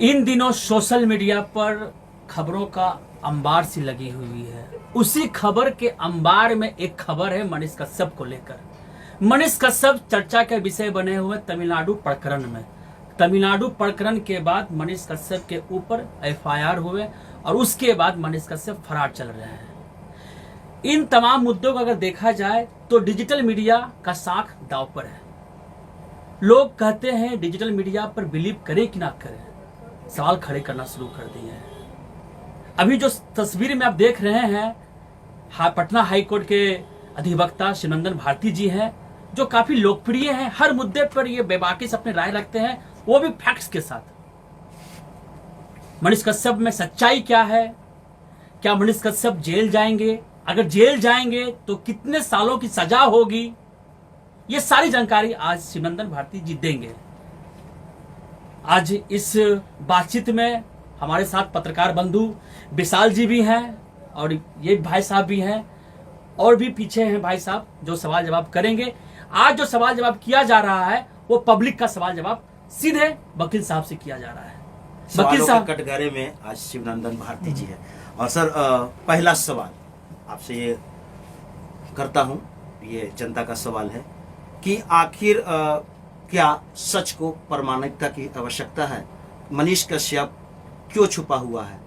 इन दिनों social media पर खबरों का अंबार सी लगी हुई है। उसी खबर के अंबार में एक खबर है मनीष कश्यप को लेकर। मनीष कश्यप चर्चा के विषय बने हुए तमिलनाडु प्रकरण में। तमिलनाडु प्रकरण के बाद मनीष कश्यप के ऊपर एफआईआर हुए और उसके बाद मनीष कश्यप फरार चल रहे हैं। इन तमाम मुद्दों को अगर देखा जाए तो डिजिटल मीडिया का साख दांव पर है। लोग कहते हैं डिजिटल मीडिया पर बिलीव करें कि ना करें, सवाल खड़े करना शुरू कर दिए हैं। अभी जो तस्वीर में आप देख रहे हैं पटना हाईकोर्ट के अधिवक्ता शिवनंदन भारती जी हैं, जो काफी लोकप्रिय हैं। हर मुद्दे पर ये बेबाकी से अपने राय रखते हैं, वो भी फैक्ट्स के साथ। मनीष कश्यप में सच्चाई क्या है? क्या मनीष कश्यप जेल जाएंगे? अगर जेल जाएंगे तो कितने सालों की सजा होगी? ये सारी जानकारी आज शिवनंदन भारती जी देंगे। आज इस बातचीत में हमारे साथ पत्रकार बंधु विशाल जी भी हैं और ये भाई साहब भी हैं और भी पीछे हैं भाई साहब जो सवाल जवाब करेंगे। आज जो सवाल जवाब किया जा रहा है वो पब्लिक का सवाल जवाब सीधे वकील साहब से किया जा रहा है। वकील साहब कटघरे में आज शिवनंदन भारती जी है। और सर पहला सवाल आपसे ये करता हूं, ये जनता का सवाल है कि आखिर क्या सच को प्रामाणिकता की आवश्यकता है? मनीष कश्यप क्यों छुपा हुआ है?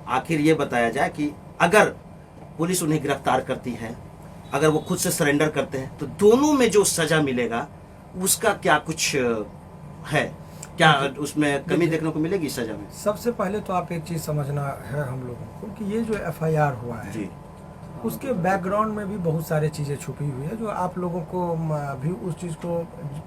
आखिर ये बताया जाए कि अगर पुलिस उन्हें गिरफ्तार करती है, अगर वो खुद से सरेंडर करते हैं, तो दोनों में जो सजा मिलेगा उसका क्या कुछ है? क्या उसमें कमी देखने को मिलेगी सजा में? सबसे पहले तो आप एक चीज समझना है हम लोगों को कि ये जो एफआईआर हुआ है जी, उसके बैकग्राउंड में भी बहुत सारी चीज़ें छुपी हुई है, जो आप लोगों को भी उस चीज़ को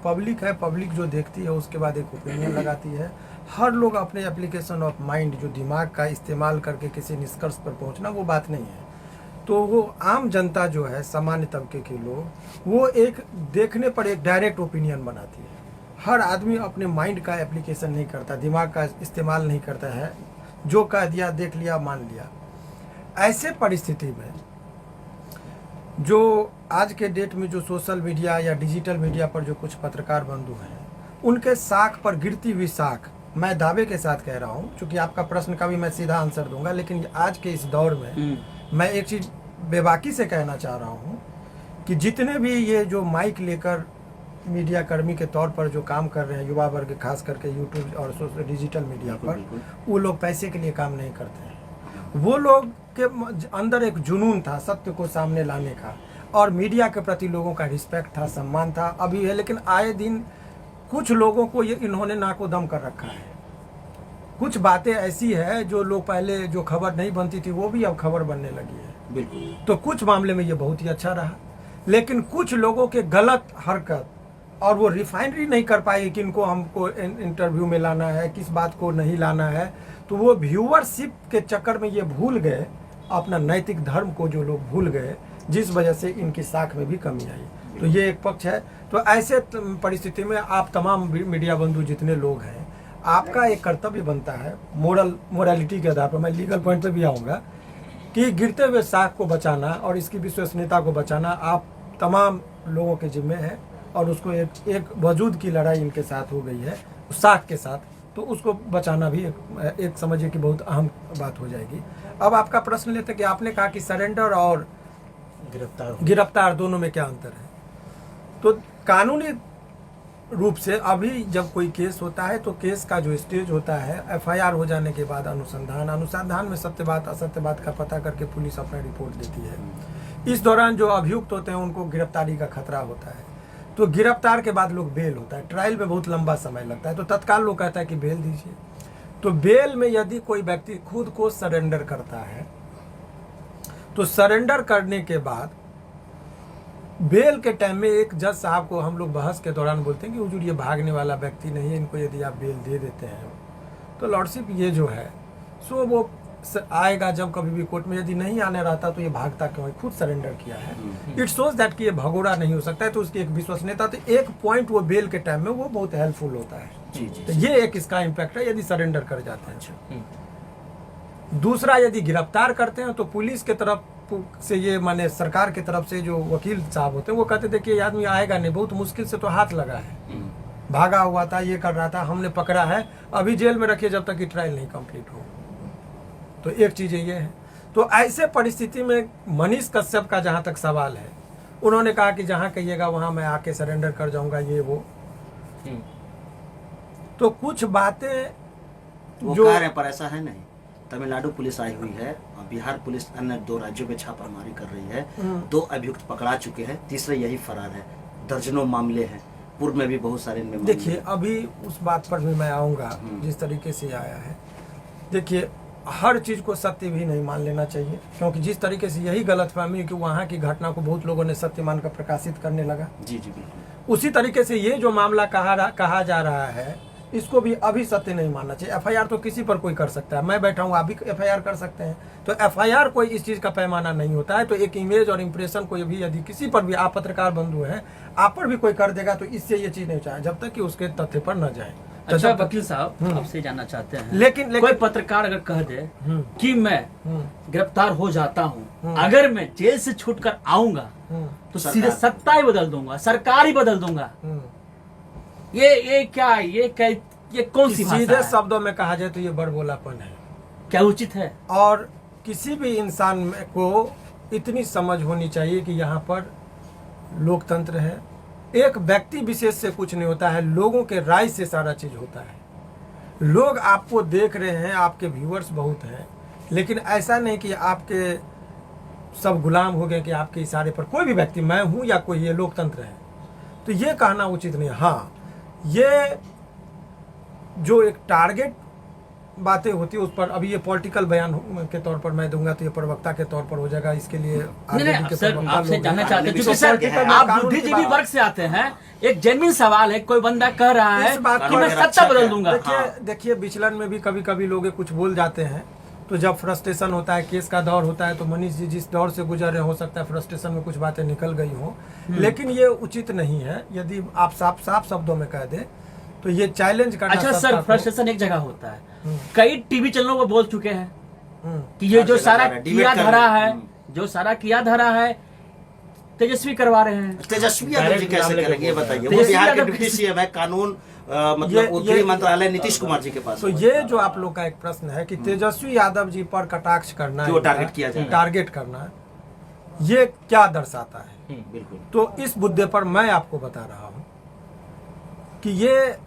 पब्लिक है, पब्लिक जो देखती है उसके बाद एक ओपिनियन लगाती है। हर लोग अपने एप्लीकेशन ऑफ माइंड, जो दिमाग का इस्तेमाल करके किसी निष्कर्ष पर पहुंचना, वो बात नहीं है। तो वो आम जनता जो है, सामान्य तबके के लोग, वो एक देखने पर एक डायरेक्ट ओपिनियन बनाती है। हर आदमी अपने माइंड का एप्लीकेशन नहीं करता, दिमाग का इस्तेमाल नहीं करता है, जो कह दिया, देख लिया, मान लिया। ऐसे परिस्थिति में जो आज के डेट में जो सोशल मीडिया या डिजिटल मीडिया पर जो कुछ पत्रकार बंधु हैं, उनके साख पर गिरती हुई साख, मैं दावे के साथ कह रहा हूं, क्योंकि आपका प्रश्न का भी मैं सीधा आंसर दूंगा, लेकिन आज के इस दौर में मैं एक चीज़ बेबाकी से कहना चाह रहा हूं कि जितने भी ये जो माइक लेकर मीडिया कर्मी के तौर पर जो काम कर रहे हैं, युवा वर्ग खास करके यूट्यूब और डिजिटल मीडिया पर, वो लोग पैसे के लिए काम नहीं करते हैं। वो लोग के अंदर एक जुनून था सत्य को सामने लाने का, और मीडिया के प्रति लोगों का रिस्पेक्ट था, सम्मान था, अभी है। लेकिन आए दिन कुछ लोगों को ये इन्होंने नाको दम कर रखा है। कुछ बातें ऐसी है जो लोग पहले जो खबर नहीं बनती थी वो भी अब खबर बनने लगी है। बिल्कुल। तो कुछ मामले में ये बहुत ही अच्छा रहा, लेकिन कुछ लोगों के गलत हरकत, और वो रिफाइनरी नहीं कर पाए कि इनको हमको इंटरव्यू में लाना है, किस बात को नहीं लाना है, तो वो व्यूअरशिप के चक्कर में ये भूल गए अपना नैतिक धर्म को, जो लोग भूल गए, जिस वजह से इनकी साख में भी कमी आई। तो ये एक पक्ष है। तो ऐसे परिस्थिति में आप तमाम मीडिया बंधु जितने लोग हैं, आपका एक कर्तव्य बनता है, मोरालिटी के आधार पर, मैं लीगल पॉइंट से भी आऊँगा, कि गिरते हुए साख को बचाना और इसकी विश्वसनीयता को बचाना आप तमाम लोगों के जिम्मे है। और उसको एक वजूद की लड़ाई इनके साथ हो गई है साख के साथ, तो उसको बचाना भी एक समझिए कि बहुत अहम बात हो जाएगी। अब आपका प्रश्न लेते हैं कि आपने कहा कि सरेंडर और गिरफ्तार दोनों में क्या अंतर है। तो कानूनी रूप से अभी जब कोई केस होता है तो केस का जो स्टेज होता है, एफआईआर हो जाने के बाद अनुसंधान में सत्य बात असत्य बात का पता करके पुलिस अपना रिपोर्ट देती है। इस दौरान जो अभियुक्त होते हैं उनको गिरफ्तारी का खतरा होता है, तो गिरफ्तार के बाद लोग बेल होता है। ट्रायल में बहुत लंबा समय लगता है, तो तत्काल लोग कहता है कि बेल दीजिए। तो बेल में यदि कोई व्यक्ति खुद को सरेंडर करता है, तो सरेंडर करने के बाद बेल के टाइम में एक जज साहब को हम लोग बहस के दौरान बोलते हैं कि हुजूर, ये भागने वाला व्यक्ति नहीं है, इनको यदि आप बेल दे देते हैं तो लॉर्डशिप ये जो है सो वो आएगा जब कभी भी कोर्ट में। यदि नहीं आने रहता तो ये भागता क्यों है, खुद सरेंडर किया है। इट शोज दैट कि ये भगोड़ा नहीं हो सकता है, तो उसकी एक विश्वसनीयता, तो एक पॉइंट वो बेल के टाइम में वो बहुत हेल्पफुल होता है। जी जी। तो ये एक इसका इम्पैक्ट है यदि सरेंडर कर जाते हैं। दूसरा, यदि गिरफ्तार करते हैं तो पुलिस के तरफ से, ये माने सरकार की तरफ से जो वकील साहब होते हैं, वो कहते देखिए ये आदमी आएगा नहीं, बहुत मुश्किल से तो हाथ लगा है, भागा हुआ था, ये कर रहा था, हमने पकड़ा है, अभी जेल में रखिए जब तक कि ट्रायल नहीं कंप्लीट हो। तो एक चीज़ ये है। तो ऐसे परिस्थिति में मनीष कश्यप का जहाँ तक सवाल है, उन्होंने कहा कि जहाँ कहिएगा वहाँ मैं आके सरेंडर कर जाऊँगा, ये वो। तो कुछ बातें वो जो कह रहे हैं, पर ऐसा है नहीं। तमिलनाडु पुलिस आई हुई है, बिहार पुलिस अन्य 2 राज्यों में छापामारी कर रही है, 2 अभियुक्त पकड़ा चुके हैं, तीसरे यही फरार है। दर्जनों मामले हैं, पूर्व में भी बहुत सारे इनमें मामले देखिए, हैं। अभी उस बात पर भी मैं आऊँगा जिस तरीके से आया है। देखिए, हर चीज़ को सत्य भी नहीं मान लेना चाहिए, क्योंकि जिस तरीके से यही गलतफहमी है कि वहाँ की घटना को बहुत लोगों ने सत्य मानकर प्रकाशित करने लगा, जी जी बिल्कुल। उसी तरीके से ये जो मामला कहा जा रहा है, इसको भी अभी सत्य नहीं मानना चाहिए। एफआईआर तो किसी पर कोई कर सकता है, मैं बैठा हूँ, आप भी एफआईआर कर सकते हैं। तो एफआईआर कोई इस चीज़ का पैमाना नहीं होता है। तो एक इमेज और इम्प्रेशन को भी यदि किसी पर भी, आप पत्रकार बंधु हैं, आप पर भी कोई कर देगा, तो इससे ये चीज़ नहीं चाहे जब तक कि उसके तथ्य पर न जाए। तो अच्छा जब तक- वकील साहब, आपसे जानना चाहते हैं, लेकिन कोई पत्रकार अगर कह दे कि मैं गिरफ्तार हो जाता हूँ, अगर मैं जेल से छूटकर आऊंगा तो सीधे सत्ता ही बदल दूंगा, सरकार ही बदल दूंगा, ये कौन सी भाषा सीधे है? शब्दों में कहा जाए तो ये बड़बोलापन है। क्या उचित है? और किसी भी इंसान को इतनी समझ होनी चाहिए कि यहाँ पर लोकतंत्र है। एक व्यक्ति विशेष से कुछ नहीं होता है, लोगों के राय से सारा चीज होता है। लोग आपको देख रहे हैं, आपके व्यूअर्स बहुत हैं, लेकिन ऐसा नहीं कि आपके सब गुलाम हो गए कि आपके इशारे पर कोई भी व्यक्ति, मैं हूँ या कोई, ये लोकतंत्र है। तो ये कहना उचित नहीं है। हाँ, ये जो एक टारगेट बातें होती है उस पर, अभी ये पॉलिटिकल बयान के तौर पर मैं दूंगा तो ये प्रवक्ता के तौर पर हो जाएगा। इसके लिए नहीं, के सर प्रवक्ता आपसे लोग हैं। जानना चाहते हैं, क्योंकि विशेषज्ञ सर हैं। आप कानून की बुद्धिजीवी बात- वर्ग से आते हैं, एक जेन्युइन सवाल है, कोई बंदा कह रहा है इस बात कि को मैं अगर सत्ता अच्छा बदल है, दूंगा। देखिए विचलन में भी कभी कभी लोग कुछ बोल जाते हैं, तो जब फ्रस्ट्रेशन होता है, केस का दौर होता है, तो मनीष जी जिस दौर से गुजर रहे, हो सकता है फ्रस्ट्रेशन में कुछ बातें निकल गई हो, लेकिन ये उचित नहीं है। यदि आप साफ शब्दों में कह दें तो ये चैलेंज करना। अच्छा सत्ता सर, को- फ्रस्ट्रेशन एक जगह होता है, कई टीवी चैनलों पर बोल चुके हैं हम्म, कि ये जो हर जगह सारा जा रहा है, किया डिबेट कर धरा रहे हैं। है, जो सारा किया धरा है तेजस्वी करवा रहे हैं। तेजस्वी यादव जी कैसे करेंगे, ये बताइए। वो तेजस्वी बिहार के यादव डिप्टी सीएम है, कानून ये- मतलब वो ये- गृह मंत्रालय नीतीश कुमार जी के पास तो है। ये जो आप लोग का एक प्रश्न है कि तेजस्वी यादव जी पर कटाक्ष करना, जो टारगेट किया जा रहा है। टारगेट करना, ये क्या दर्शाता है? बिल्कुल। तो इस मुद्दे पर मैं आपको बता रहा हूं कि ये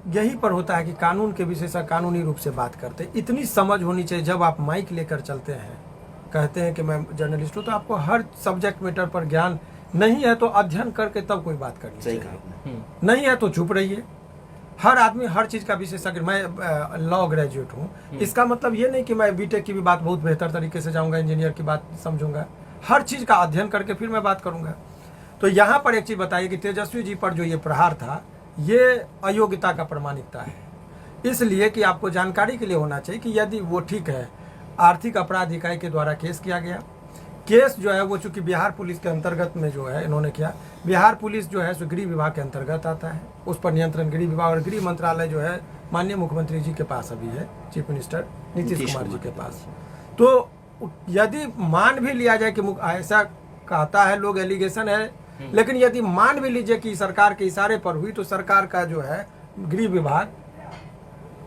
यही पर होता है कि कानून के विषय से कानूनी रूप से बात करते हैं। इतनी समझ होनी चाहिए। जब आप माइक लेकर चलते हैं, कहते हैं कि मैं जर्नलिस्ट हूं, तो आपको हर सब्जेक्ट मैटर पर ज्ञान नहीं है तो अध्ययन करके तब कोई बात करनी सही चाहिए। कहा आपने। नहीं है तो चुप रहिए। हर आदमी हर चीज़ का विशेषज्ञ। मैं लॉ ग्रेजुएट हूँ, इसका मतलब ये नहीं कि मैं बीटेक की भी बात बहुत बेहतर तरीके से जाऊँगा, इंजीनियर की बात समझूंगा। हर चीज़ का अध्ययन करके फिर मैं बात करूँगा। तो यहाँ पर एक चीज़ बताइए कि तेजस्वी जी पर जो ये प्रहार था, ये अयोग्यता का प्रमाणिकता है। इसलिए कि आपको जानकारी के लिए होना चाहिए कि यदि वो ठीक है, आर्थिक अपराध इकाई के द्वारा केस किया गया, केस जो है वो चूंकि बिहार पुलिस के अंतर्गत में जो है इन्होंने किया, बिहार पुलिस जो है सो गृह विभाग के अंतर्गत आता है, उस पर नियंत्रण गृह विभाग और गृह मंत्रालय जो है माननीय मुख्यमंत्री जी के पास अभी है, चीफ मिनिस्टर नीतीश कुमार जी के पास। तो यदि मान भी लिया जाए कि ऐसा कहता है लोग, एलिगेशन है, लेकिन यदि मान भी लीजिए कि सरकार के इशारे पर हुई, तो सरकार का जो है गृह विभाग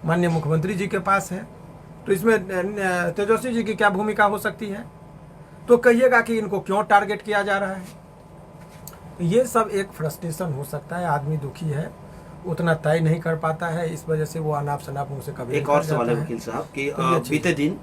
माननीय मुख्यमंत्री जी के पास है। तो इसमें तेजस्वी जी की क्या भूमिका हो सकती है? तो कहिएगा कि इनको क्यों टारगेट किया जा रहा है। तो ये सब एक फ्रस्ट्रेशन हो सकता है, आदमी दुखी है, उतना तय नहीं कर पाता है, इस वजह से वो अनाप शनाप मुंह से कभी एक और सवाल है वकील साहब कि बीते दिन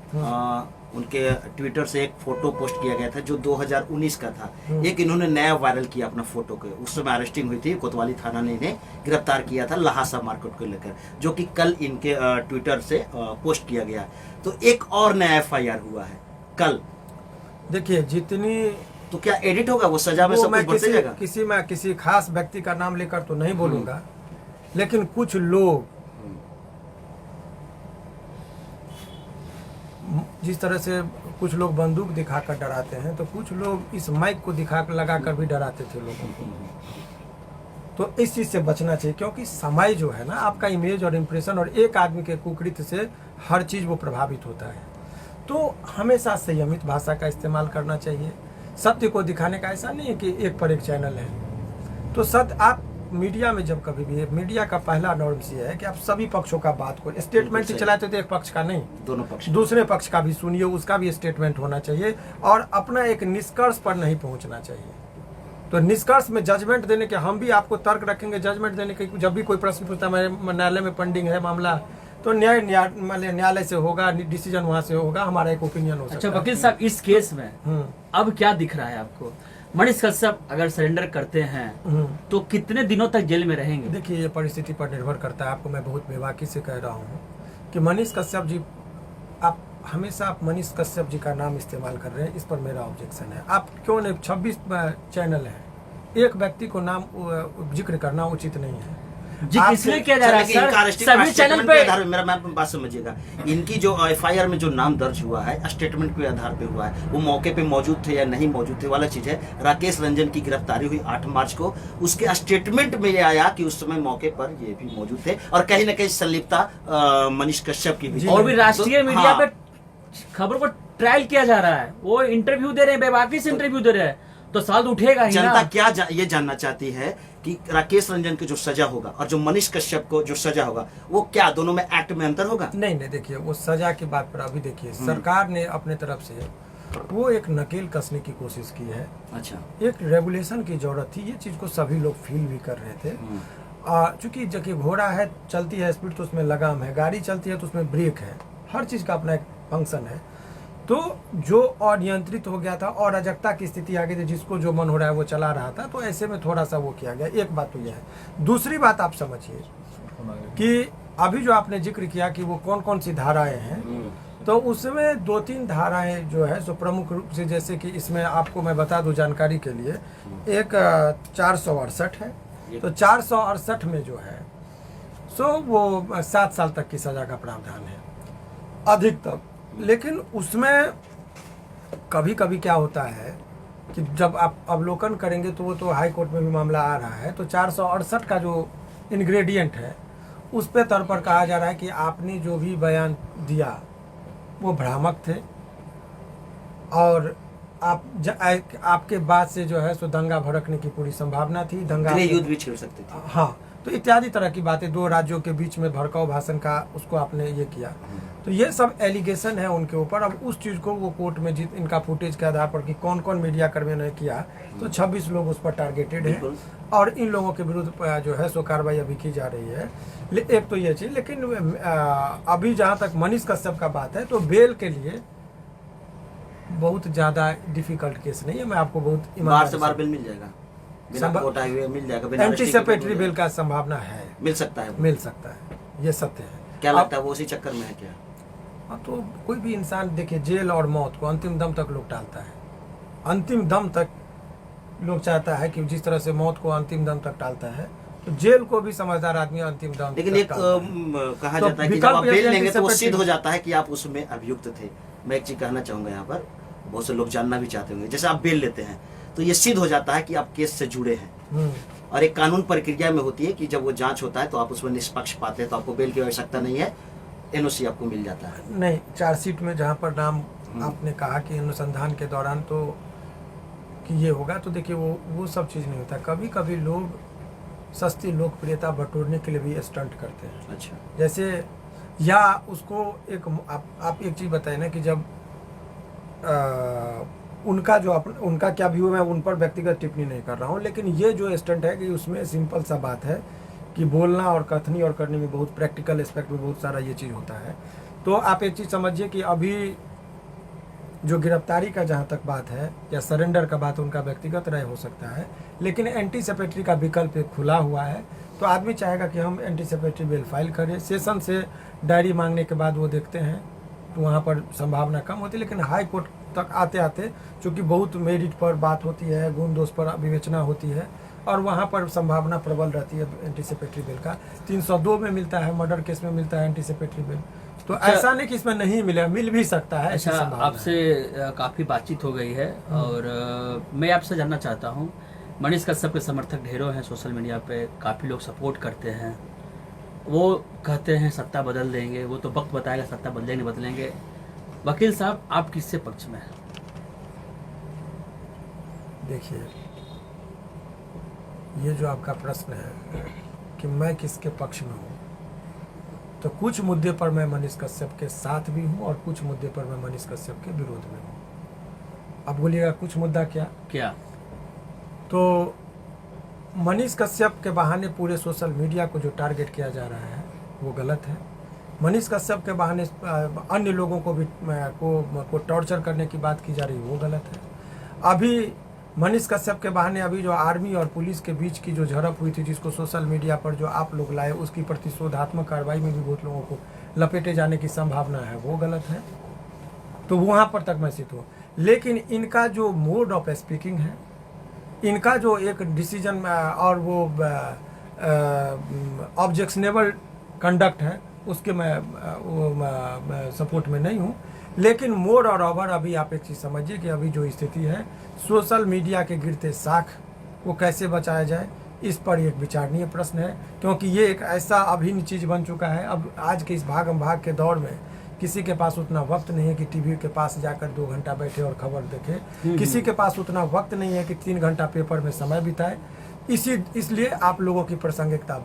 उनके ट्विटर से एक फोटो पोस्ट किया गया था जो 2019 का था। एक इन्होंने नया वायरल किया अपना फोटो को, उस समय अरेस्टिंग हुई थी, कोतवाली थाना ने इन्हें गिरफ्तार किया था लहासा मार्केट को लेकर, जो कि कल इनके ट्विटर से पोस्ट किया गया। तो एक और नया FIR हुआ है कल। देखिए, जितनी तो क्या एडिट होगा वो, सजा में सब मैं कुछ बढ़ते जाएगा? किसी खास व्यक्ति का नाम लेकर तो नहीं बोलूंगा, लेकिन कुछ लोग जिस तरह से कुछ लोग बंदूक दिखाकर डराते हैं, तो कुछ लोग इस माइक को लगाकर भी डराते थे लोगों को। तो इस चीज से बचना चाहिए, क्योंकि समय जो है ना, आपका इमेज और इम्प्रेशन और एक आदमी के कुकृत्य से हर चीज वो प्रभावित होता है। तो हमेशा संयमित भाषा का इस्तेमाल करना चाहिए। सत्य को दिखाने का ऐसा नहीं है कि एक पर एक चैनल है। तो सत्य, आप मीडिया में जब कभी भी मीडिया का पहला नॉर्म्स ये है कि आप सभी पक्षों का बात करो, स्टेटमेंट ही सही। चलाते तो एक पक्ष का नहीं, दोनों पक्ष दूसरे पक्ष का भी सुनिए, उसका भी स्टेटमेंट होना चाहिए और अपना एक निष्कर्ष पर नहीं पहुंचना चाहिए। तो निष्कर्ष में जजमेंट देने के, हम भी आपको तर्क रखेंगे जजमेंट देने के, जब भी कोई प्रश्न पूछता है न्यायालय में पेंडिंग है मामला, तो न्यायालय से होगा, डिसीजन वहां से होगा, हमारा एक ओपिनियन हो सकता अच्छा है। वकील साहब, इस केस में अब क्या दिख रहा है आपको? मनीष कश्यप अगर सरेंडर करते हैं तो कितने दिनों तक जेल में रहेंगे? देखिए, ये परिस्थिति पर निर्भर करता है। आपको मैं बहुत बेबाकी से कह रहा हूँ कि मनीष कश्यप जी, आप हमेशा मनीष कश्यप जी का नाम इस्तेमाल कर रहे हैं, इस पर मेरा ऑब्जेक्शन है। आप क्यों नहीं, 26 चैनल है, एक व्यक्ति को नाम जिक्र करना उचित नहीं है। इसलिए किया जा रहा है सर, सभी चैनल पे आधार मेरा मैं बात समझिएगा, इनकी जो एफआईआर में जो नाम दर्ज हुआ है स्टेटमेंट के आधार पे हुआ है, वो मौके पे मौजूद थे या नहीं मौजूद थे वाला चीज है। राकेश रंजन की गिरफ्तारी हुई 8 मार्च को, उसके स्टेटमेंट में ये आया कि उस समय मौके पर ये भी मौजूद थे और कहीं ना कहीं संलिप्तता मनीष कश्यप की भी। और भी राष्ट्रीय मीडिया हाँ। पे खबर को ट्रायल किया जा रहा है, वो इंटरव्यू दे रहे हैं, बेबाकी से इंटरव्यू दे रहे हैं, तो सवाल उठेगा ही जनता ना। क्या ये जानना चाहती है कि राकेश रंजन की जो सजा होगा और जो मनीष कश्यप को जो सजा होगा, वो क्या दोनों में एक्ट में अंतर होगा? नहीं, देखिए, वो सजा की बात पर अभी देखिए, सरकार ने अपने तरफ से वो एक नकेल कसने की कोशिश की है। अच्छा, एक रेगुलेशन की जरूरत थी, ये चीज को सभी लोग फील भी कर रहे थे। चूंकि जबकि घोड़ा है, चलती है स्पीड, तो उसमें लगाम है, गाड़ी चलती है तो उसमें ब्रेक है, हर चीज का अपना एक फंक्शन है। तो जो अनियंत्रित हो गया था और अराजकता की स्थिति आ गई थी, जिसको जो मन हो रहा है वो चला रहा था, तो ऐसे में थोड़ा सा वो किया गया। एक बात तो यह है। दूसरी बात आप समझिए कि अभी जो आपने जिक्र किया कि वो कौन कौन सी धाराएं हैं, तो उसमें 2-3 धाराएं जो है सो प्रमुख रूप से, जैसे कि इसमें आपको मैं बता दूं जानकारी के लिए, एक 468 है। तो 468 में जो है सो वो 7 साल तक की सजा का प्रावधान है अधिकतम। लेकिन उसमें कभी कभी क्या होता है कि जब आप अवलोकन करेंगे तो वो तो हाई कोर्ट में भी मामला आ रहा है, तो 468 का जो इंग्रेडिएंट है उस पे तौर पर कहा जा रहा है कि आपने जो भी बयान दिया वो भ्रामक थे और आपके बाद से जो है सो दंगा भड़कने की पूरी संभावना थी, दंगा युद्ध भी छेड़ सकते थे। हाँ, तो इत्यादि तरह की बातें, 2 राज्यों के बीच में भड़काऊ भाषण का उसको आपने ये किया, तो ये सब एलिगेशन है उनके ऊपर। अब उस चीज़ को वो कोर्ट में इनका फुटेज के आधार पर कि कौन कौन मीडिया कर्मियों ने किया, तो 26 लोग उस पर टारगेटेड हैं और इन लोगों के विरुद्ध जो है सो कार्रवाई अभी की जा रही है। एक तो ये चीज़। लेकिन अभी जहाँ तक मनीष कश्यप का बात है, तो बेल के लिए बहुत ज़्यादा डिफिकल्ट केस नहीं है। मैं आपको बहुत बार से बार बेल मिल जाएगा, बिना कोर्ट आए हुए मिल जाएगा, एंटीसिपेटरी बेल का संभावना है, मिल सकता है, मिल सकता है, ये सत्य है। क्या लगता है वो उसी चक्कर में है क्या? तो कोई भी इंसान देखिए, जेल और मौत को अंतिम दम तक लोग टालता है, अंतिम दम तक लोग चाहता है कि जिस तरह से मौत को अंतिम दम तक टालता है, तो जेल को भी समझदार आदमी अंतिम दम लेकिन तक एक कहा तो जाता है कि जब आप बेल लेंगे तो वो सिद्ध हो जाता है कि आप उसमें अभियुक्त थे। मैं एक चीज कहना चाहूंगा यहाँ पर, बहुत से लोग जानना भी चाहते होंगे, जैसे आप बेल लेते हैं तो ये सिद्ध हो जाता है कि आप केस से जुड़े हैं, और एक कानून प्रक्रिया में होती है कि जब वो जांच होता है तो आप उसमें निष्पक्ष पाते हैं, तो आपको बेल की आवश्यकता नहीं है, एनओसी आपको मिल जाता है। नहीं, चार्जशीट में जहाँ पर नाम आपने कहा कि अनुसंधान के दौरान तो कि ये होगा, तो देखिए वो सब चीज़ नहीं होता। कभी कभी लोग सस्ती लोकप्रियता बटोरने के लिए भी स्टंट करते हैं। अच्छा, जैसे या उसको एक आप एक चीज़ बताएं ना कि जब उनका जो उनका क्या व्यू, मैं उन पर व्यक्तिगत टिप्पणी नहीं कर रहा हूँ, लेकिन ये जो स्टंट है कि उसमें सिंपल सा बात है कि बोलना और कथनी और करने में बहुत प्रैक्टिकल एस्पेक्ट में बहुत सारा ये चीज़ होता है। तो आप एक चीज़ समझिए कि अभी जो गिरफ्तारी का जहाँ तक बात है या सरेंडर का बात, उनका व्यक्तिगत राय हो सकता है, लेकिन एंटीसिपेटरी का विकल्प एक खुला हुआ है। तो आदमी चाहेगा कि हम एंटीसिपेटरी बेल फाइल करें, सेशन से डायरी मांगने के बाद वो देखते हैं तो वहाँ पर संभावना कम होती है। लेकिन हाई कोर्ट तक आते आते चूँकि बहुत मेरिट पर बात होती है, गुण दोष पर विवेचना होती है, और वहाँ पर संभावना प्रबल रहती है एंटीसिपेटरी बेल का। 302 में मिलता है, मर्डर केस में मिलता है एंटीसिपेटरी बेल, तो ऐसा नहीं कि इसमें नहीं मिले, मिल भी सकता है। अच्छा, आपसे काफ़ी बातचीत हो गई है और मैं आपसे जानना चाहता हूँ, मनीष कश्यप के समर्थक ढेरों हैं सोशल मीडिया पे, काफ़ी लोग सपोर्ट करते हैं, वो कहते हैं सत्ता बदल देंगे, वो तो वक्त बताएगा सत्ता बदलेंगे बदलेंगे। वकील साहब, आप किससे पक्ष में हैं? देखिए, ये जो आपका प्रश्न है कि मैं किसके पक्ष में हूँ, तो कुछ मुद्दे पर मैं मनीष कश्यप के साथ भी हूँ और कुछ मुद्दे पर मैं मनीष कश्यप के विरोध में हूँ। अब बोलिएगा कुछ मुद्दा क्या? तो मनीष कश्यप के बहाने पूरे सोशल मीडिया को जो टारगेट किया जा रहा है वो गलत है। मनीष कश्यप के बहाने अन्य लोगों को भी को टॉर्चर करने की बात की जा रही है वो गलत है। अभी मनीष कश्यप के बहाने अभी जो आर्मी और पुलिस के बीच की जो झड़प हुई थी, जिसको सोशल मीडिया पर जो आप लोग लाए, उसकी प्रतिशोधात्मक कार्रवाई में भी बहुत लोगों को लपेटे जाने की संभावना है, वो गलत है। तो वहाँ पर तक मैं सिद्ध हूँ। लेकिन इनका जो मोड ऑफ स्पीकिंग है, इनका जो एक डिसीजन और वो ऑब्जेक्शनेबल कंडक्ट है, उसके मैं सपोर्ट में नहीं हूँ। लेकिन मोर और ओवर अभी आप एक चीज़ समझिए कि अभी जो स्थिति है, सोशल मीडिया के गिरते साख को कैसे बचाया जाए, इस पर एक विचारणीय प्रश्न है। क्योंकि ये एक ऐसा अभिन्न चीज़ बन चुका है। अब आज के इस भागम भाग के दौर में किसी के पास उतना वक्त नहीं है कि टीवी के पास जाकर 2 घंटा बैठे और खबर देखे। किसी के पास उतना वक्त नहीं है कि 3 घंटा पेपर में समय बिताए। इसलिए आप लोगों की प्रासंगिकता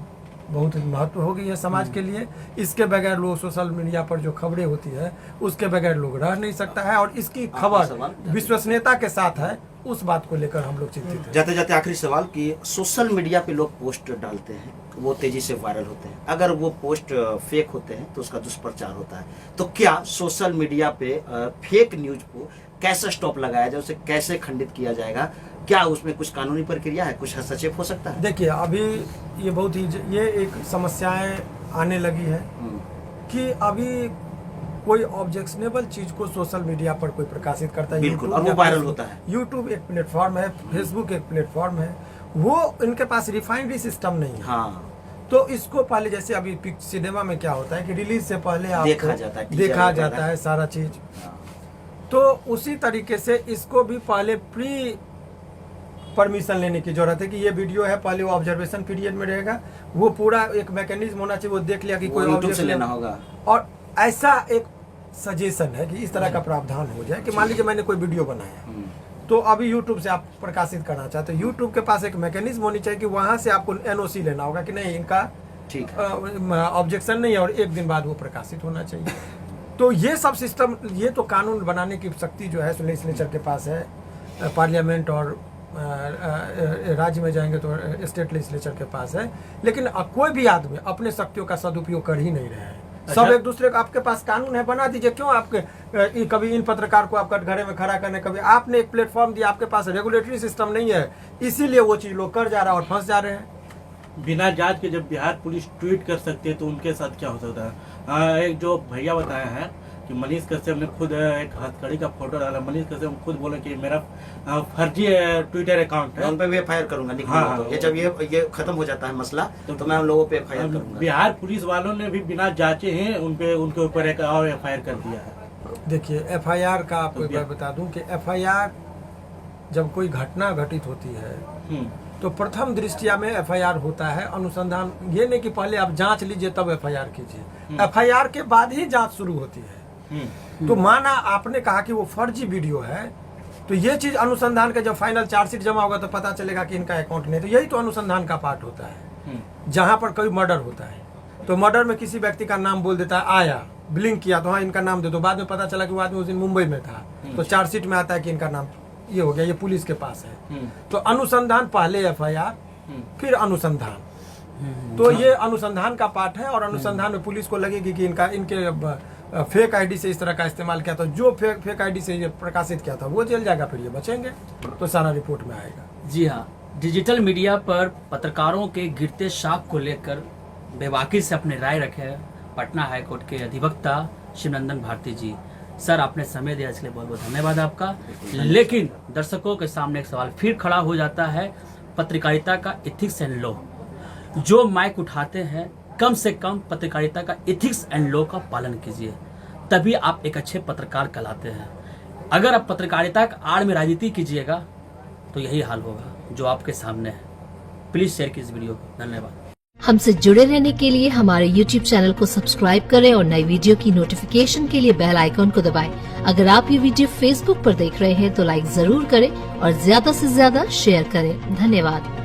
बहुत महत्व हो गई है समाज के लिए। इसके बगैर लोग सोशल मीडिया पर जो खबरें होती है उसके बगैर लोग रह नहीं सकता है, और इसकी खबर विश्वसनीयता के साथ है, उस बात को लेकर हम लोग चिंतित हैं। जाते जाते आखिरी सवाल कि सोशल मीडिया पे लोग पोस्ट डालते हैं, वो तेजी से वायरल होते हैं। अगर वो पोस्ट फेक होते हैं तो उसका दुष्प्रचार होता है। तो क्या सोशल मीडिया पे फेक न्यूज को कैसे स्टॉप लगाया जाए, उसे कैसे खंडित किया जाएगा? क्या उसमें कुछ कानूनी प्रक्रिया है, कुछ हस्तक्षेप हो सकता है? देखिए, अभी ये बहुत ही ये एक समस्याएं आने लगी है कि अभी कोई ऑब्जेक्शनेबल चीज को सोशल मीडिया पर कोई प्रकाशित करता है, बिल्कुल, और वो वायरल होता है। यूट्यूब एक प्लेटफॉर्म है, फेसबुक एक प्लेटफॉर्म है, वो इनके पास रिफाइनरी सिस्टम नहीं है। हाँ। तो इसको पहले, जैसे अभी सिनेमा में क्या होता है कि रिलीज से पहले आपको देखा जाता है सारा चीज। तो उसी तरीके से इसको भी पहले प्री परमिशन लेने की जरूरत है कि ये वीडियो है, पहले वो ऑब्जर्वेशन पीरियड में रहेगा, वो पूरा एक मैकेनिज्म होना चाहिए, वो देख लिया कि कोई यूट्यूब से लेना होगा। और ऐसा एक सजेशन है कि इस तरह का प्रावधान हो जाए कि मान लीजिए मैंने कोई वीडियो बनाया, तो अभी यूट्यूब से आप प्रकाशित करना चाहते हो, यूट्यूब के पास एक मैकेनिज्म होनी चाहिए कि वहां से आपको एनओसी लेना होगा कि नहीं, इनका ठीक ऑब्जेक्शन नहीं है, और 1 दिन बाद वो प्रकाशित होना चाहिए। तो ये सब सिस्टम, ये तो कानून बनाने की शक्ति जो है लेजिस्लेचर के पास है, पार्लियामेंट और राज्य में जाएंगे तो स्टेट लेजिस्लेचर के पास है। लेकिन कोई भी आदमी अपने शक्तियों का सदुपयोग कर ही नहीं रहे हैं। सब एक दूसरे का, आपके पास कानून है, बना दीजिए। क्यों आपके कभी इन पत्रकार को आपका घरे में खड़ा करने, कभी आपने एक प्लेटफॉर्म दिया, आपके पास रेगुलेटरी सिस्टम नहीं है, इसीलिए वो चीज लोग कर जा रहा है और फंस जा रहे हैं। बिना जांच के जब बिहार पुलिस ट्वीट कर सकती है तो उनके साथ क्या हो सकता है? एक जो भैया बताया है कि मनीष कश्यप ने खुद एक हथकड़ी का फोटो डाला, मनीष कश्यप खुद बोले कि मेरा फर्जी ट्विटर अकाउंट है, उन पे भी एफआईआर करूंगा। हाँ, तो ये जब ये खत्म हो जाता है मसला, तो मैं उन लोगों पे एफआईआर करूंगा। बिहार पुलिस वालों ने भी बिना जांचे ही उनके ऊपर एक और एफआईआर कर दिया है। देखिए, एफआईआर का आपको एक बार बता दूं कि एफआईआर जब कोई घटना घटित होती है तो प्रथम दृष्टिया में एफआईआर होता है। अनुसंधान, ये नहीं कि पहले आप जांच लीजिए तब एफआईआर कीजिए, एफआईआर के बाद ही जांच शुरू होती है। तो माना आपने कहा कि वो फर्जी वीडियो है, तो ये चीज अनुसंधान का जब फाइनल चार्जशीट जमा होगा तो पता चलेगा कि इनका अकाउंट नहीं। तो यही तो अनुसंधान का पार्ट होता है। जहां पर कोई मर्डर होता है तो मर्डर में किसी व्यक्ति का नाम बोल देता है, आया ब्लिंक किया तो हाँ इनका नाम दे दो, बाद में पता चला कि वो आदमी उस दिन मुंबई में था, तो चार्जशीट में आता है कि इनका नाम ये हो गया, ये पुलिस के पास है। तो अनुसंधान पहले एफआईआर, फिर अनुसंधान। तो ये अनुसंधान का पार्ट है, और अनुसंधान में पुलिस को लगेगी कि इनके फेक आईडी से इस तरह का इस्तेमाल किया था, जो फेक आईडी से ये प्रकाशित किया था वो जेल जाएगा, फिर ये बचेंगे, तो सारा रिपोर्ट में आएगा। जी हाँ, डिजिटल मीडिया पर पत्रकारों के गिरते साख को लेकर बेबाकी से अपनी राय रखे पटना हाईकोर्ट के अधिवक्ता शिवनंदन भारती जी। सर, आपने समय दिया इसके लिए बहुत बहुत धन्यवाद आपका। लेकिन दर्शकों के सामने एक सवाल फिर खड़ा हो जाता है, पत्रकारिता का एथिक्स एंड लॉ। जो माइक उठाते हैं, कम से कम पत्रकारिता का एथिक्स एंड लॉ का पालन कीजिए, तभी आप एक अच्छे पत्रकार कहलाते हैं। अगर आप पत्रकारिता का आड़ में राजनीति कीजिएगा तो यही हाल होगा जो आपके सामने है। प्लीज शेयर कीजिए वीडियो को। धन्यवाद। हमसे जुड़े रहने के लिए हमारे YouTube चैनल को सब्सक्राइब करें और नई वीडियो की नोटिफिकेशन के लिए बेल आइकॉन को दबाएं। अगर आप ये वीडियो Facebook पर देख रहे हैं तो लाइक जरूर करें और ज्यादा से ज्यादा शेयर करें। धन्यवाद।